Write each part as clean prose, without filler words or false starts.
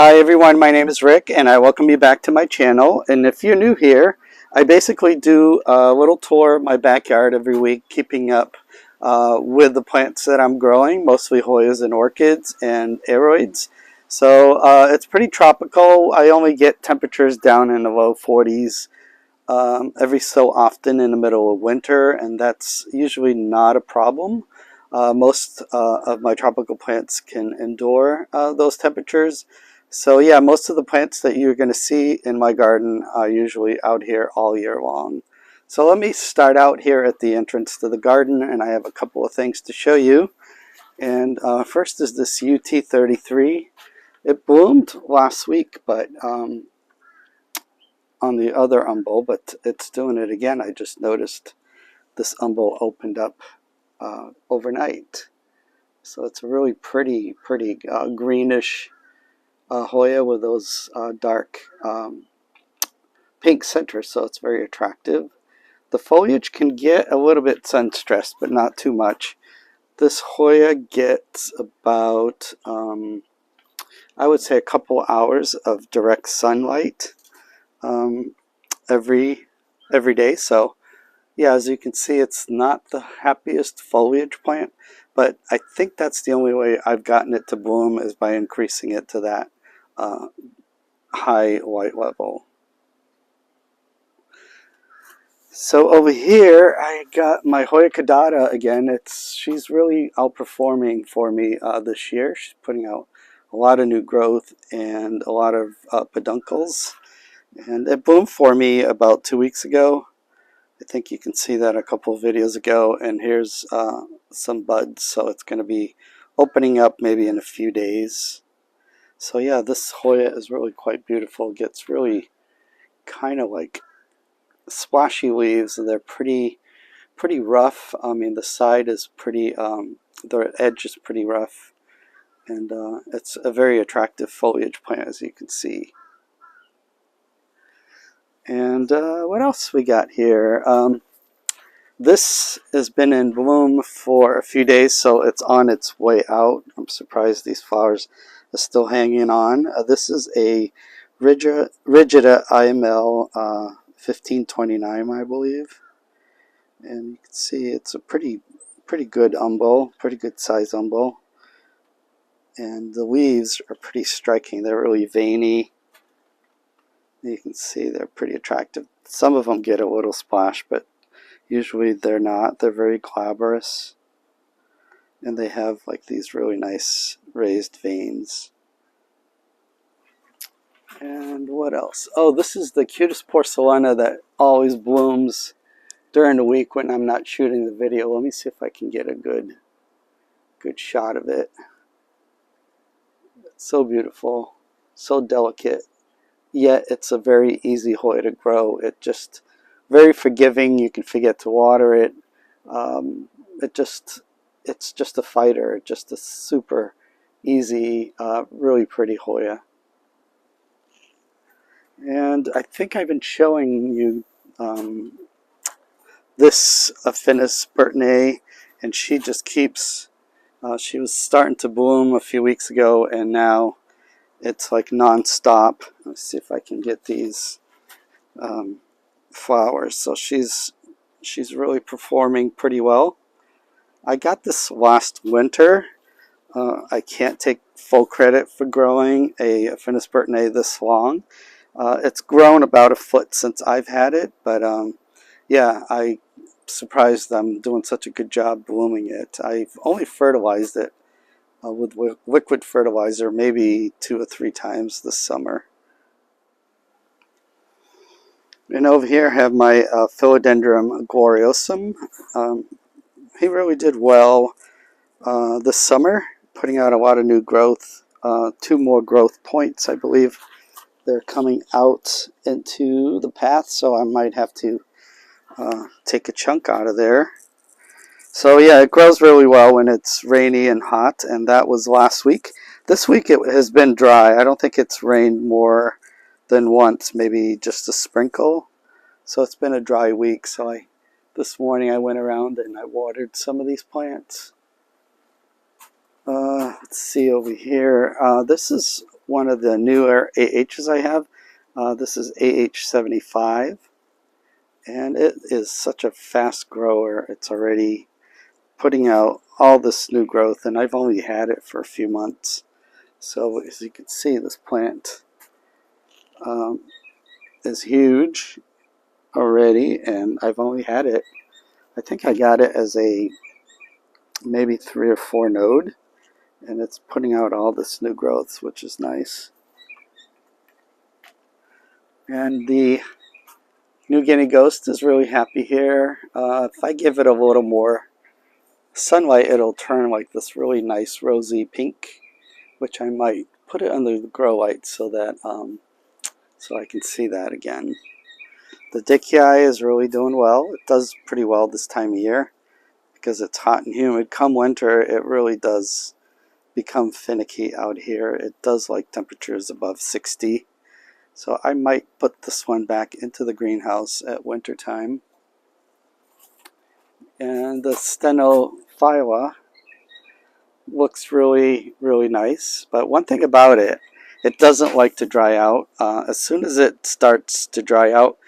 Hi everyone, my name is Rick and I welcome you back to my channel. And if you're new here, I basically do a little tour of my backyard every week, keeping up with the plants that I'm growing, mostly Hoyas and orchids and aroids. So it's pretty tropical. I only get temperatures down in the low 40s every so often in the middle of winter, and that's usually not a problem. Most of my tropical plants can endure those temperatures. So yeah, most of the plants that you're going to see in my garden are usually out here all year long. So let me start out here at the entrance to the garden, and I have a couple of things to show you. And first is this UT33. It bloomed last week, but on the other umbel, but it's doing it again. I just noticed this umbel opened up overnight. So it's a really pretty greenish Hoya with those dark pink centers, so it's very attractive. The foliage can get a little bit sun stressed, but not too much. This Hoya gets about, I would say, a couple hours of direct sunlight every day. So yeah, as you can see, it's not the happiest foliage plant, but I think that's the only way I've gotten it to bloom is by increasing it to that high light level. So over here, I got my Hoya Caudata again. She's really outperforming for me this year. She's putting out a lot of new growth and a lot of peduncles. And it bloomed for me about 2 weeks ago. I think you can see that a couple of videos ago. And here's some buds, so it's going to be opening up maybe in a few days. So yeah, this Hoya is really quite beautiful. It gets really kind of like splashy leaves, and they're pretty rough. I mean, the side is pretty, the edge is pretty rough, and it's a very attractive foliage plant, as you can see. And what else we got here? This has been in bloom for a few days, so it's on its way out. I'm surprised these flowers are still hanging on. This is a Rigida IML 1529, I believe. And you can see it's a pretty good umbel, pretty good size umbel. And the leaves are pretty striking. They're really veiny. You can see they're pretty attractive. Some of them get a little splash, but usually they're not. They're very glabrous. And they have like these really nice raised veins. And what else? Oh, this is the cutest porcelaina that always blooms during the week when I'm not shooting the video. Let me see if I can get a good shot of it. It's so beautiful, so delicate, yet it's a very easy Hoya to grow. It just very forgiving. You can forget to water it. It's just a fighter. Just a super easy, really pretty Hoya. And I think I've been showing you this Aphanis Burtnay, and she just keeps, she was starting to bloom a few weeks ago, and now it's like non-stop. Let's see if I can get these flowers. So she's really performing pretty well. I got this last winter. I can't take full credit for growing a Aphanis Burtnay this long. It's grown about a foot since I've had it, but yeah, I'm surprised I'm doing such a good job blooming it. I've only fertilized it with liquid fertilizer maybe 2 or 3 times this summer. And over here I have my Philodendron gloriosum. He really did well this summer, putting out a lot of new growth. 2 more growth points, I believe. They're coming out into the path, so I might have to take a chunk out of there. So yeah, it grows really well when it's rainy and hot, and that was last week. This week it has been dry. I don't think it's rained more than once, maybe just a sprinkle. So it's been a dry week. So this morning I went around and I watered some of these plants. Let's see over here. This is one of the newer AHs I have. This is AH75, and it is such a fast grower. It's already putting out all this new growth, and I've only had it for a few months. So as you can see, this plant is huge already, and I've only had it, I think I got it as a maybe 3 or 4 node, and it's putting out all this new growth, which is nice. And the New Guinea Ghost is really happy here. If I give it a little more sunlight, it'll turn like this really nice rosy pink, which I might put it under the grow light so that so I can see that again. The Dickeyi is really doing well. It does pretty well this time of year because it's hot and humid. Come winter, it really does become finicky out here. It does like temperatures above 60. So I might put this one back into the greenhouse at winter time. And the Stenophylla looks really, really nice. But one thing about it, it doesn't like to dry out. As soon as it starts to dry out,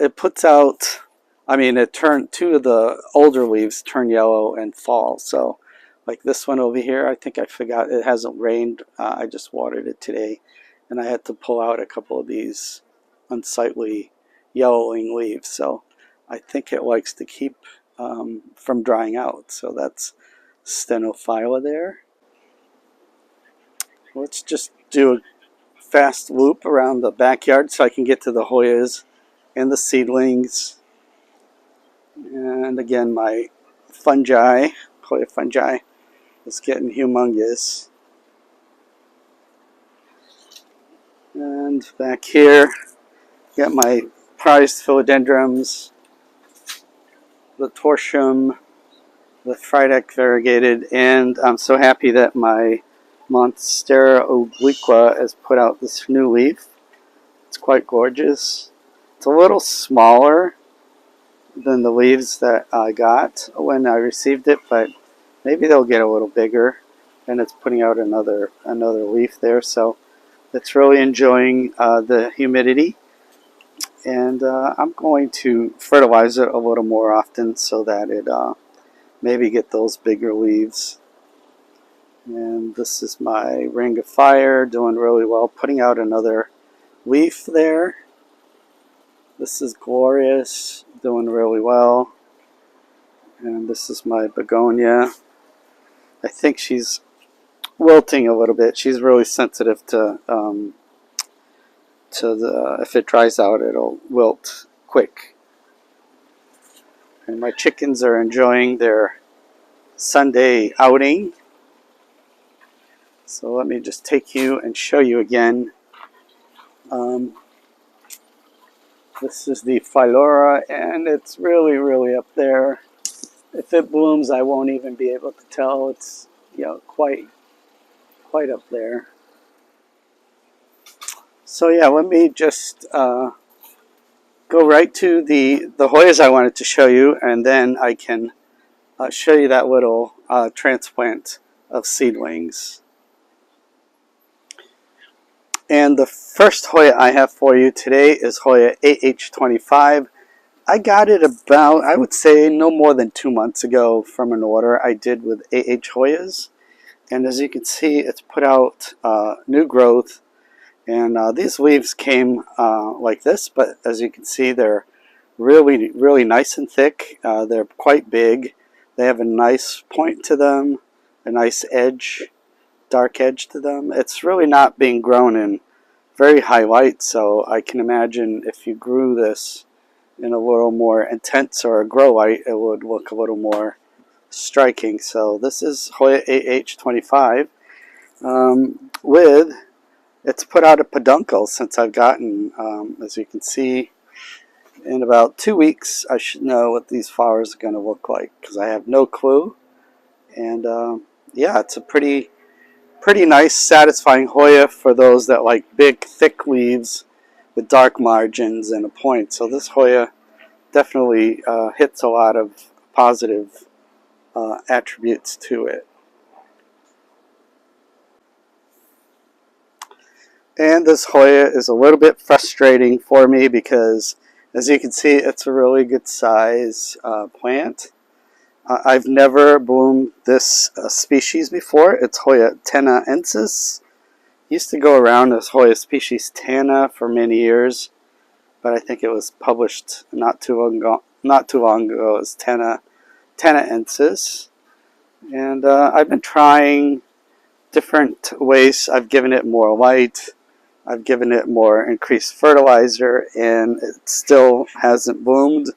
it puts out, two of the older leaves turn yellow and fall. So like this one over here, I think I forgot, it hasn't rained. I just watered it today, and I had to pull out a couple of these unsightly yellowing leaves. So I think it likes to keep from drying out. So that's Stenophylla there. Let's just do a fast loop around the backyard so I can get to the Hoyas and the seedlings. And again, my fungi, Hoya fungi, is getting humongous. And back here, got my prized philodendrons, the tortium, the Frydek variegated, and I'm so happy that my Monstera obliqua has put out this new leaf. It's quite gorgeous. It's a little smaller than the leaves that I got when I received it, but maybe they'll get a little bigger. And it's putting out another leaf there, so it's really enjoying the humidity. And I'm going to fertilize it a little more often so that it maybe get those bigger leaves. And this is my Ring of Fire, doing really well, putting out another leaf there. This is Glorious, doing really well. And this is my Begonia. I think she's wilting a little bit. She's really sensitive to the, if it dries out, it'll wilt quick. And my chickens are enjoying their Sunday outing. So let me just take you and show you again. This is the Phylora, and it's really, really up there. If it blooms, I won't even be able to tell. It's, quite up there. So yeah, let me just go right to the Hoyas I wanted to show you, and then I can show you that little transplant of seedlings. And the first Hoya I have for you today is Hoya AH25. I got it about, I would say, no more than 2 months ago from an order I did with AH Hoyas. And as you can see, it's put out new growth. And these leaves came like this, but as you can see, they're really, really nice and thick. They're quite big. They have a nice point to them, a nice edge, dark edge to them. It's really not being grown in very high light, so I can imagine if you grew this in a little more intense or a grow light, it would look a little more striking. So this is Hoya AH25 with, it's put out a peduncle since I've gotten, as you can see, in about 2 weeks I should know what these flowers are going to look like, because I have no clue. And yeah, it's a pretty nice, satisfying Hoya for those that like big, thick leaves with dark margins and a point. So this Hoya definitely hits a lot of positive attributes to it. And this Hoya is a little bit frustrating for me because, as you can see, it's a really good size plant. I've never bloomed this species before. It's Hoya tennaensis. Used to go around as Hoya species tanna for many years, but I think it was published not too long ago as tennaensis. And I've been trying different ways. I've given it more light. I've given it more increased fertilizer, and it still hasn't bloomed.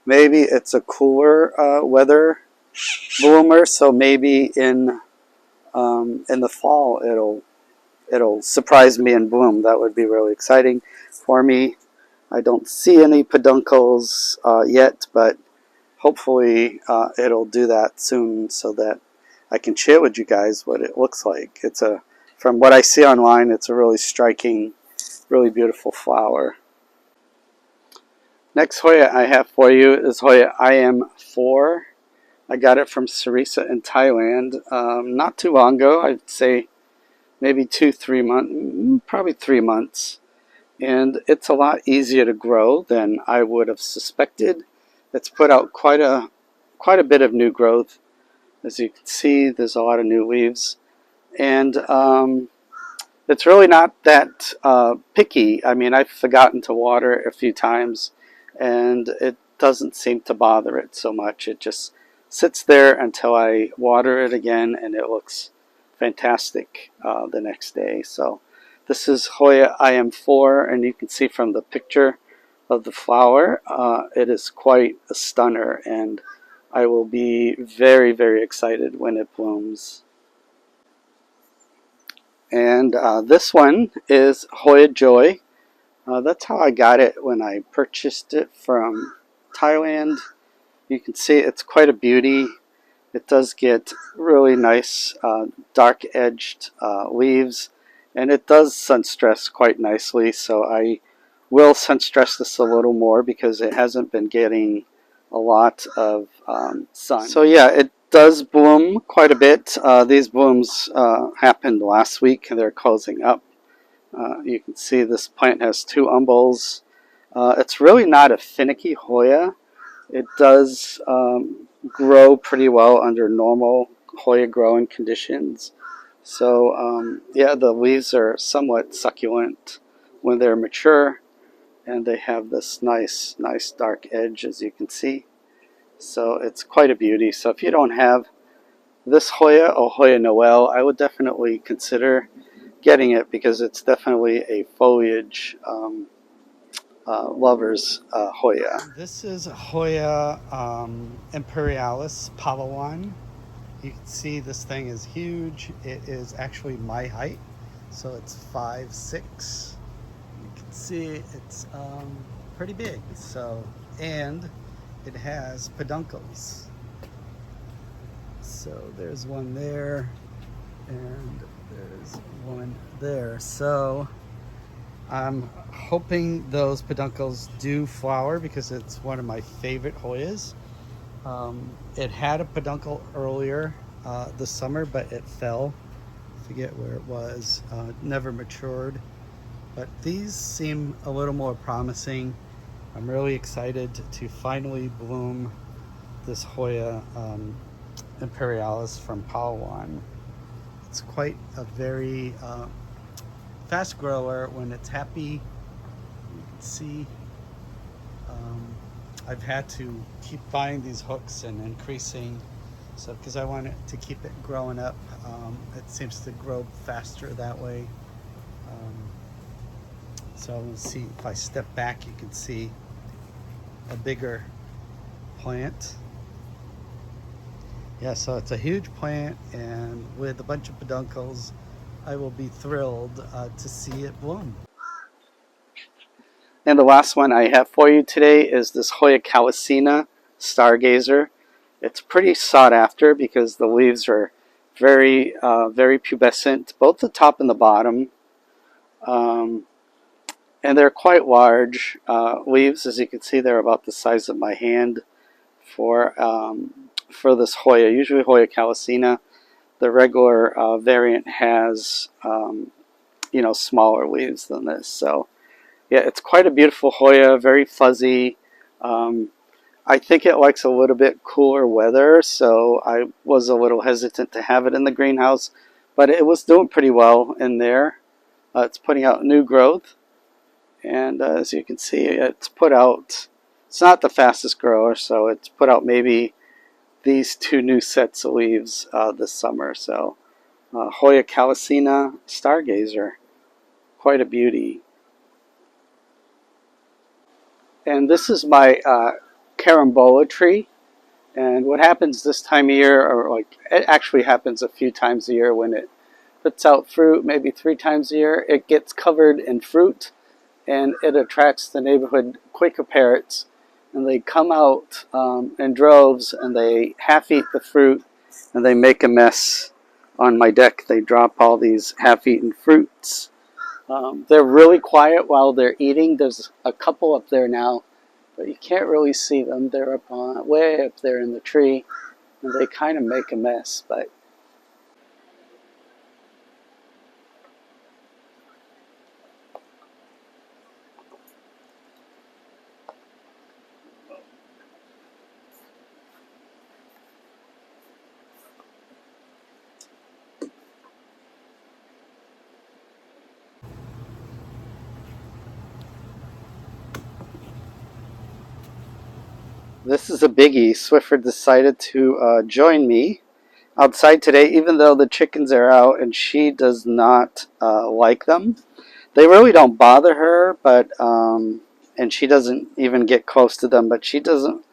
Maybe it's a cooler weather bloomer, so maybe in the fall it'll surprise me and bloom. That would be really exciting for me. I don't see any peduncles yet, but hopefully it'll do that soon so that I can share with you guys what it looks like. From what I see online, it's a really striking, really beautiful flower. Next Hoya I have for you is Hoya IM4. I got it from Sarisa in Thailand not too long ago. I'd say maybe 2-3 months, probably 3 months. And it's a lot easier to grow than I would have suspected. It's put out quite a bit of new growth. As you can see, there's a lot of new leaves. And it's really not that picky. I mean, I've forgotten to water it a few times, and it doesn't seem to bother it so much. It just sits there until I water it again, and it looks fantastic the next day. So this is Hoya IM4, and you can see from the picture of the flower, it is quite a stunner, and I will be very, very excited when it blooms. And this one is Hoya Joy. That's how I got it when I purchased it from Thailand. You can see it's quite a beauty. It does get really nice dark-edged leaves, and it does sun stress quite nicely, so I will sun stress this a little more because it hasn't been getting a lot of sun. So yeah, it does bloom quite a bit. These blooms happened last week, and they're closing up. You can see this plant has 2 umbels. It's really not a finicky Hoya. It does grow pretty well under normal Hoya growing conditions. So yeah, the leaves are somewhat succulent when they're mature, and they have this nice dark edge, as you can see. So it's quite a beauty. So if you don't have this Hoya or Hoya Noel, I would definitely consider getting it because it's definitely a foliage lover's Hoya. This is Hoya Imperialis Palawan. You can see this thing is huge. It is actually my height, so it's 5'6". You can see it's pretty big. So, and it has peduncles. So there's one there, and there's one there. So I'm hoping those peduncles do flower because it's one of my favorite Hoyas. It had a peduncle earlier this summer, but it fell. I forget where it was. Never matured. But these seem a little more promising. I'm really excited to finally bloom this Hoya Imperialis from Palawan. It's quite a very fast grower when it's happy. You can see I've had to keep buying these hooks and increasing, so because I want it to keep it growing up. It seems to grow faster that way. So let's see, if I step back you can see a bigger plant. Yeah, so it's a huge plant, and with a bunch of peduncles, I will be thrilled to see it bloom. And the last one I have for you today is this Hoya Callicina Stargazer. It's pretty sought after because the leaves are very pubescent, both the top and the bottom. And they're quite large leaves. As you can see, they're about the size of my hand for this Hoya. Usually Hoya Callicina, the regular variant has you know, smaller leaves than this. So yeah, it's quite a beautiful Hoya, very fuzzy. Um, I think it likes a little bit cooler weather, so I was a little hesitant to have it in the greenhouse, but it was doing pretty well in there. It's putting out new growth, and as you can see, it's put out, it's not the fastest grower, so it's put out maybe these two new sets of leaves this summer. So Hoya calycina stargazer, quite a beauty. And this is my carambola tree. And what happens this time of year, or like it actually happens a few times a year when it puts out fruit, maybe 3 times a year, it gets covered in fruit and it attracts the neighborhood Quaker parrots. And they come out in droves and they half eat the fruit and they make a mess on my deck. They drop all these half-eaten fruits. They're really quiet while they're eating. There's a couple up there now, but you can't really see them. They're up on, way up there in the tree, and they kind of make a mess. But this is a biggie. Swiffer decided to join me outside today, even though the chickens are out, and she does not like them. They really don't bother her, but and she doesn't even get close to them, but she doesn't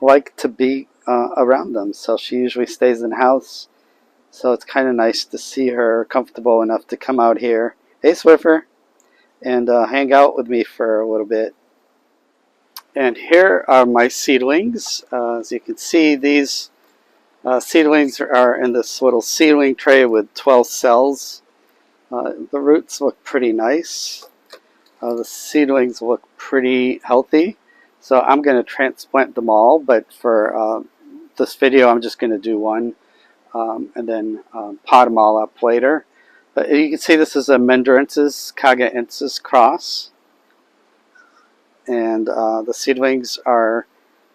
like to be around them, so she usually stays in the house. So it's kind of nice to see her comfortable enough to come out here. Hey, Swiffer, and hang out with me for a little bit. And here are my seedlings. As you can see, these seedlings are in this little seedling tray with 12 cells. The roots look pretty nice. The seedlings look pretty healthy. So I'm going to transplant them all, but for this video I'm just going to do one and then pot them all up later. But you can see this is a Mendorensis cagaensis cross. And the seedlings are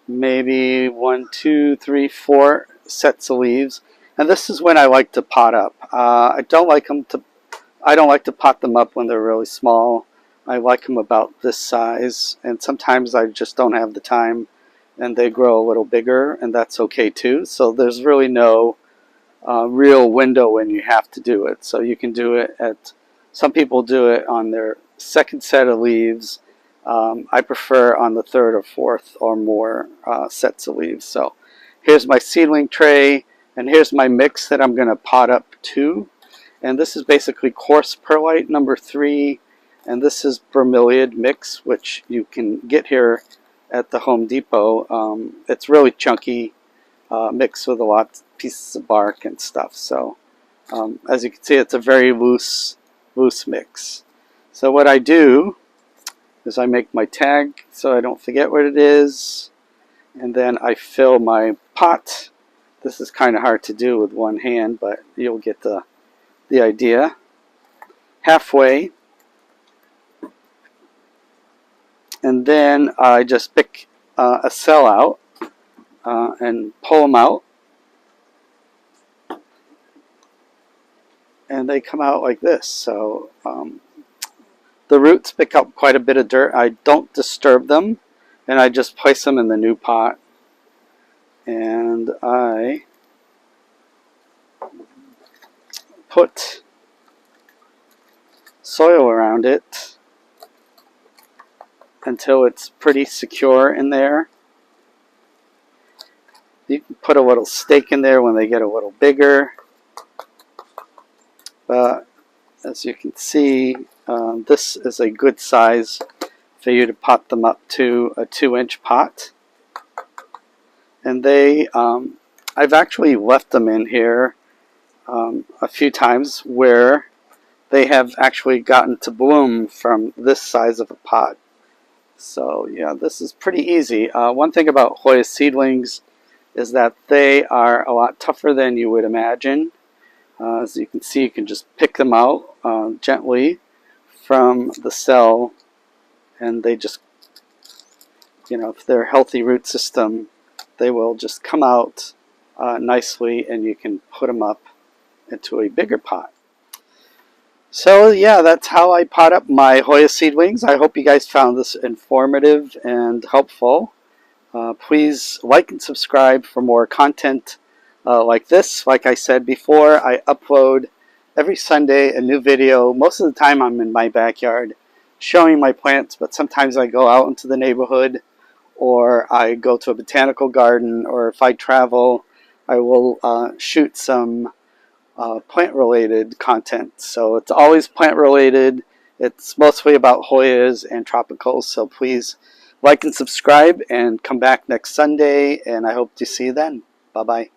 maybe 1, 2, 3, 4 sets of leaves. And this is when I like to pot up. I don't like to pot them up when they're really small. I like them about this size, and sometimes I just don't have the time and they grow a little bigger, and that's okay too. So there's really no real window when you have to do it. So you can do it at, some people do it on their second set of leaves. I prefer on the third or fourth or more sets of leaves. So here's my seedling tray, and here's my mix that I'm going to pot up to. And this is basically coarse perlite number 3, and this is bromeliad mix, which you can get here at the Home Depot. It's really chunky, mixed with a lot of pieces of bark and stuff. So as you can see, it's a very loose mix. So what I do is I make my tag so I don't forget what it is, and then I fill my pot. This is kind of hard to do with one hand, but you'll get the idea. Halfway, and then I just pick a cell out and pull them out, and they come out like this. So the roots pick up quite a bit of dirt. I don't disturb them, and I just place them in the new pot, and I put soil around it until it's pretty secure in there. You can put a little stake in there when they get a little bigger, but as you can see, this is a good size for you to pot them up to a 2-inch pot. And they, I've actually left them in here a few times where they have actually gotten to bloom from this size of a pot. So yeah, this is pretty easy. One thing about Hoya seedlings is that they are a lot tougher than you would imagine. As you can see, you can just pick them out gently, from the cell, and they just, if they're a healthy root system, they will just come out nicely, and you can put them up into a bigger pot. So yeah, that's how I pot up my Hoya seedlings. I hope you guys found this informative and helpful. Please like and subscribe for more content like this. Like I said before, I upload every Sunday a new video. Most of the time I'm in my backyard showing my plants, but sometimes I go out into the neighborhood, or I go to a botanical garden, or if I travel, I will shoot some plant-related content. So it's always plant-related. It's mostly about Hoyas and tropicals. So please like and subscribe, and come back next Sunday, and I hope to see you then. Bye-bye.